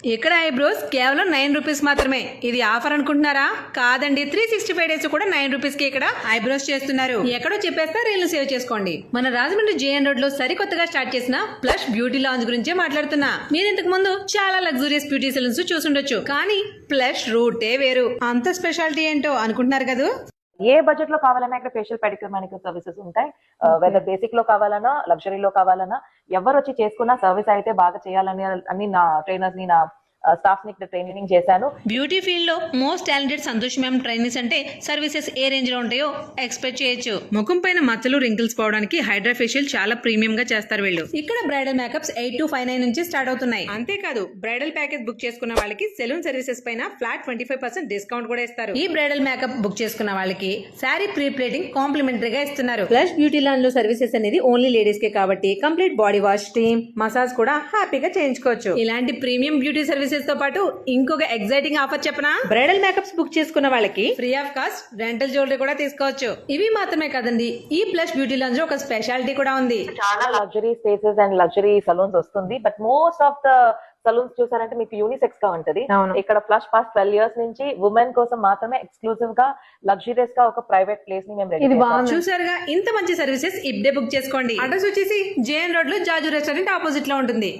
ఇక్కడ ఐబ్రోస్ కేవలం 9 రూపీస్ మాత్రమే. ఇది ఆఫర్ అనుకుంటున్నారా? కాదండి, 365 డేస్ కూడా 9 రూపీస్ కి ఇక్కడ ఐబ్రోస్ చేస్తున్నారు. ఎక్కడో చెప్పేస్తా, రీల్ సేవ్ చేసుకోండి. మన రాజమండ్రి జేఎన్ రోడ్ లో సరికొత్తగా స్టార్ట్ చేసిన ప్లష్ బ్యూటీ లాంజ్ గురించే మాట్లాడుతున్నా. మీరు ఇంతకు ముందు చాలా లగ్జూరియస్ బ్యూటీ సెలూన్స్ చూసుండొచ్చు, కానీ ప్లష్ రూటే వేరు. అంత స్పెషాలిటీ ఏంటో అనుకుంటున్నారు కదా. ఏ బడ్జెట్ లో కావాలన్నా ఇక్కడ ఫేషియల్ పెడిక్యూర్ మానిక్యూర్ సర్వీసెస్ ఉంటాయి. వెదర్ బేసిక్ లో కావాలన్నా లగ్జరీలో కావాలన్నా ఎవరు వచ్చి చేసుకున్నా సర్వీస్ అయితే బాగా చేయాలని అన్ని నా ట్రైనర్స్ ని నా స్టాఫ్ ని ట్రైనింగ్ చేశాను. బ్యూటీ ఫీల్డ్ లో most talented Santosh ma'am trainers అంటే సర్వీసెస్ ఏ రేంజ్ లో ఉంటాయో ఎక్స్పెక్ట్ చేయొచ్చు. ముఖం పైన మచ్చలు రింకిల్స్ పోవడానికి హైడ్రా ఫేషియల్ చాలా ప్రీమియం గా చేస్తారు వీళ్ళు. ఇక్కడ బ్రైడల్ మేకప్స్ 8259 నుంచి స్టార్ట్ అవుతున్నాయి. అంతేకాదు, బ్రైడల్ ప్యాకేజ్ బుక్ చేసుకున్న వాళ్ళకి సెలూన్ సర్వీసెస్ పైన ఫ్లాట్ 25% డిస్కౌంట్ కూడా ఇస్తారు. ఈ బ్రైడల్ మేకప్ బుక్ చేసుకున్న వాళ్ళకి శారీ ప్రీ ప్లేటింగ్ కాంప్లిమెంటరీగా ఇస్తున్నారు. ప్లస్ బ్యూటీ లాంజ్ లో సర్వీసెస్ అనేది ఓన్లీ లేడీస్ కే కాబట్టి complete body wash, steam, massage కూడా హ్యాపీగా చేయించుకోవచ్చు. ఇలాంటి ప్రీమియం బ్యూటీ సర్వీసెస్ తో పాటు ఇంకొక ఎగ్జైటింగ్ ఆఫర్ చెప్పనా? బ్రైడల్ మేకప్స్ బుక్ చేసుకున్న వాళ్ళకి free of cost rental jewellery కూడా తీసుకోవచ్చు. ఇవి మాత్రమే కదండి, ఈ ప్లస్ బ్యూటీ లాంజ్ లో ఒక స్పెషాలిటీ కూడా ఉంది. చాలా luxury spaces and luxury salons వస్తుంది. But most of the salons చూసారంటే మీకు యూనిసెక్స్ గా ఉంటది. ఇక్కడ ఫ్లష్ పాస్ట్ 12 years నుంచి ఉమెన్ కోసం మాత్రమే ఎక్స్క్లూజివ్ గా లగ్జరీస్ గా ఒక ప్రైవేట్ ప్లేస్ ని మేము రెడీ చేసాం. చూసారుగా, ఇంత మంచి సర్వీసెస్ ఇప్పుడే బుక్ చేసుకోండి. అడ్రస్ వచ్చేసి జేఎన్ రోడ్ లో జాజు రెస్టారెంట్ ఆపోజిట్ లో ఉంటుంది.